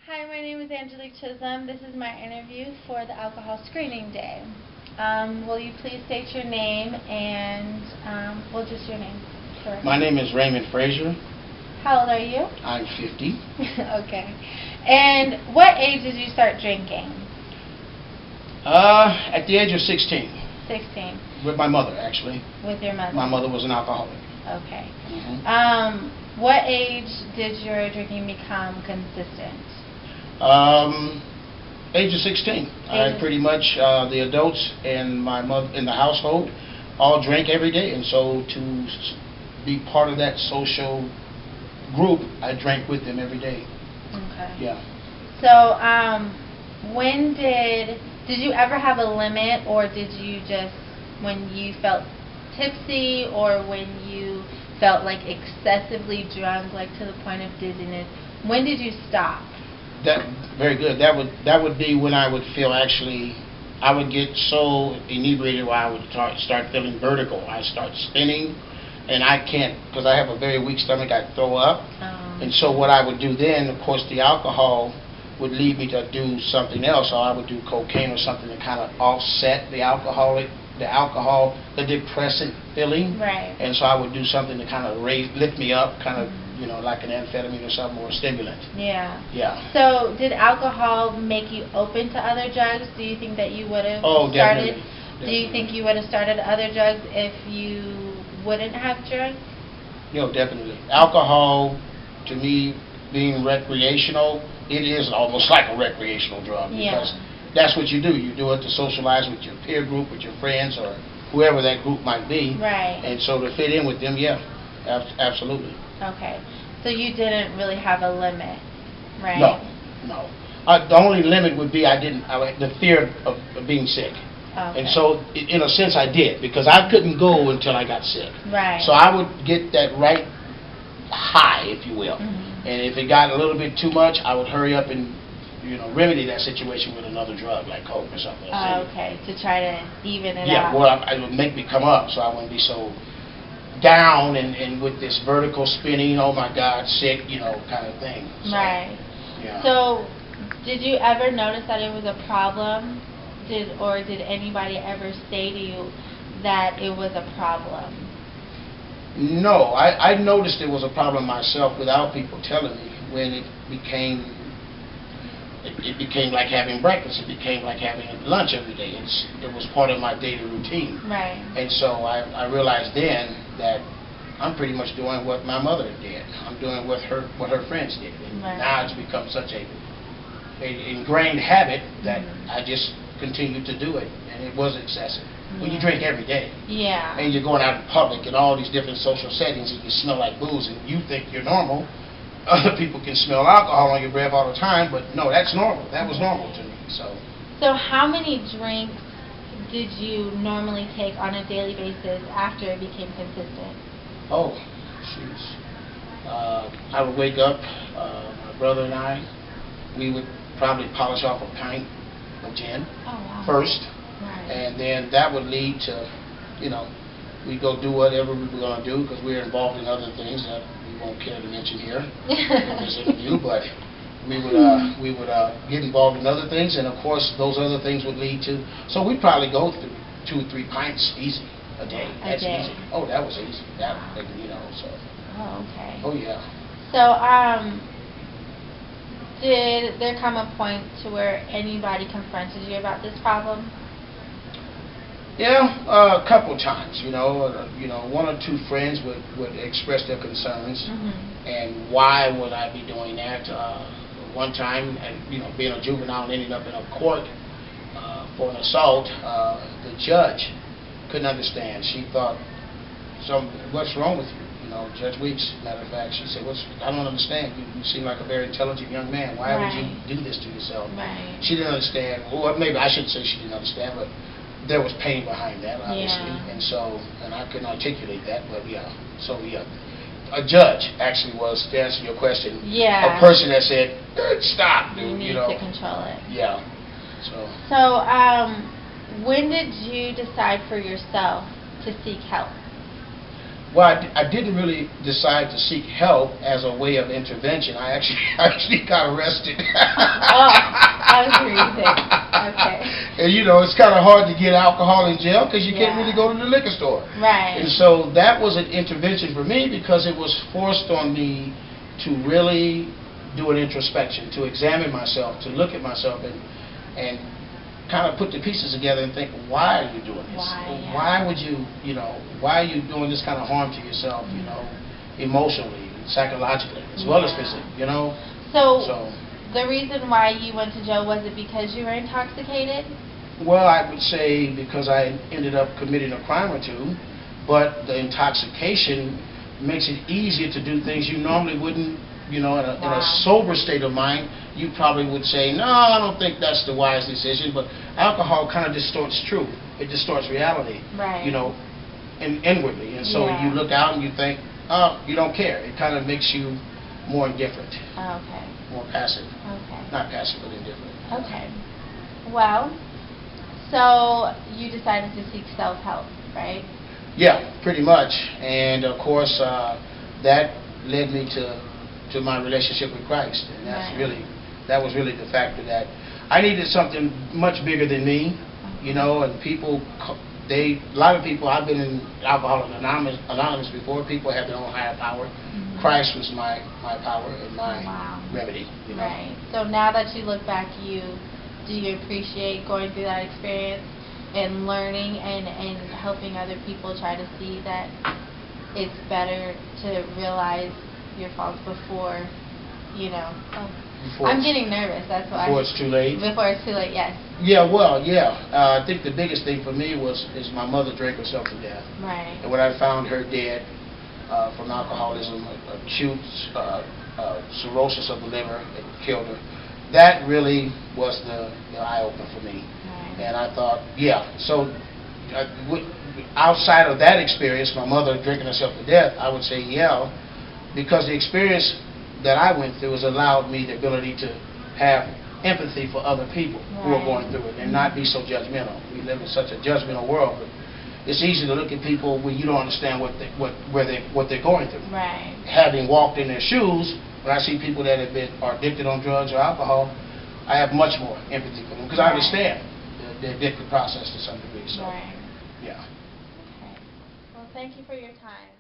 Hi, my name is Angelique Chisholm. This is my interview for the alcohol screening day. Will you please state your name and, well, just your name. Correct. My name is Raymond Frazier. How old are you? I'm 50. Okay. And what age did you start drinking? At the age of 16. 16. With my mother, actually. With your mother? My mother was an alcoholic. Okay. Mm-hmm. What age did your drinking become consistent? Age of 16. I pretty much, the adults in my mother in the household all drank every day, and so to be part of that social group, I drank with them every day. Okay. Yeah. So, when did you ever have a limit, or did you just, when you felt tipsy, or when you felt like excessively drunk, like to the point of dizziness, when did you stop? That very good. That would be when I would feel I would get so inebriated where I would start feeling vertigo. I start spinning, and I can't, because I have a very weak stomach. I throw up, and so what I would do then, of course, the alcohol would lead me to do something else. So I would do cocaine or something to kind of offset the depressant feeling. Right. And so I would do something to kind of lift me up, kind of, like an amphetamine or something, or a stimulant. Yeah. Yeah. So did alcohol make you open to other drugs? Do you think that you would have started? Definitely. Do you think you would have started other drugs if you wouldn't have drugs? Definitely. Alcohol, to me, being recreational, it is almost like a recreational drug, because that's what you do. You do it to socialize with your peer group, with your friends, or whoever that group might be. Right. And so to fit in with them, absolutely. Okay. So you didn't really have a limit, right? No. The only limit would be the fear of being sick. Okay. And so, in a sense, I did, because I couldn't go until I got sick. Right. So I would get that right high, if you will. Mm-hmm. And if it got a little bit too much, I would hurry up and remedy that situation with another drug like coke or something. Okay, to try to even it out. Yeah, well, it would make me come up, so I wouldn't be so down and with this vertical spinning, oh my God, sick, kind of thing. So, right. Yeah. So, did you ever notice that it was a problem? Or did anybody ever say to you that it was a problem? No, I noticed it was a problem myself without people telling me. When it became like having breakfast. It became like having lunch every day. It was part of my daily routine. Right. And so I realized then that I'm pretty much doing what my mother did. I'm doing what her friends did. And now it's become such a ingrained habit that I just continue to do it, and it was excessive. When you drink every day, and you're going out in public in all these different social settings, and you smell like booze, and you think you're normal. Other people can smell alcohol on your breath all the time, but no, that's normal. That was normal to me. So how many drinks did you normally take on a daily basis after it became consistent? Oh, jeez. I would wake up, my brother and I, we would probably polish off a pint of gin first, and then that would lead to, we go do whatever we were going to do, because we were involved in other things that we won't care to mention here in this interview, but we would get involved in other things, and of course those other things would lead to, so we'd probably go through 2 or 3 pints easy a day. That's easy. Oh, that was easy. So. Oh, okay. Oh, yeah. So, did there come a point to where anybody confronted you about this problem? Yeah, a couple times. 1 or 2 friends would express their concerns, and why would I be doing that? One time, being a juvenile and ending up in a court for an assault, the judge couldn't understand. She thought, what's wrong with you? Judge Weeks, matter of fact, she said, I don't understand. You seem like a very intelligent young man. Why would you do this to yourself? Right. She didn't understand. Well, maybe I shouldn't say she didn't understand, but there was pain behind that, obviously. And I couldn't articulate that, but a judge actually was, to answer your question, a person that said, stop, dude. You need to control it. Yeah. So, when did you decide for yourself to seek help? Well, I didn't really decide to seek help as a way of intervention. I actually got arrested. Oh, that was the reason. Okay. And it's kind of hard to get alcohol in jail because you can't Yeah. really go to the liquor store. Right. And so that was an intervention for me because it was forced on me to really do an introspection, to examine myself, to look at myself and kind of put the pieces together and think, why are you doing this? Why would you, why are you doing this kind of harm to yourself, emotionally, psychologically, as well as physically, So the reason why you went to jail, was it because you were intoxicated? Well, I would say because I ended up committing a crime or two, but the intoxication makes it easier to do things you normally wouldn't. In a sober state of mind, you probably would say, no, I don't think that's the wise decision, but alcohol kind of distorts truth. It distorts reality, right. Inwardly. And so you look out and you think, oh, you don't care. It kind of makes you more indifferent. Okay. More passive. Okay. Not passive, but indifferent. Okay. Well, so you decided to seek self-help, right? Yeah, pretty much. And of course, that led me to my relationship with Christ, and that was really the factor that I needed something much bigger than me, and people, a lot of people, I've been in Alcoholics Anonymous before, people have their own higher power. Christ was my power and my remedy, Right. So now that you look back, do you appreciate going through that experience and learning and helping other people try to see that it's better to realize your faults before, I'm getting nervous, that's why. Before it's too late? Before it's too late, yes. Yeah, well, I think the biggest thing for me is my mother drank herself to death. Right. And when I found her dead from alcoholism, acute cirrhosis of the liver, it killed her, that really was the eye-opener for me. Right. And I thought, so outside of that experience, my mother drinking herself to death, I would say, because the experience that I went through has allowed me the ability to have empathy for other people who are going through it and not be so judgmental. We live in such a judgmental world, but it's easy to look at people when you don't understand what they're going through. Right. Having walked in their shoes, when I see people that are addicted on drugs or alcohol, I have much more empathy for them because I understand the addictive process to some degree. So, right. yeah. Okay. Well, thank you for your time.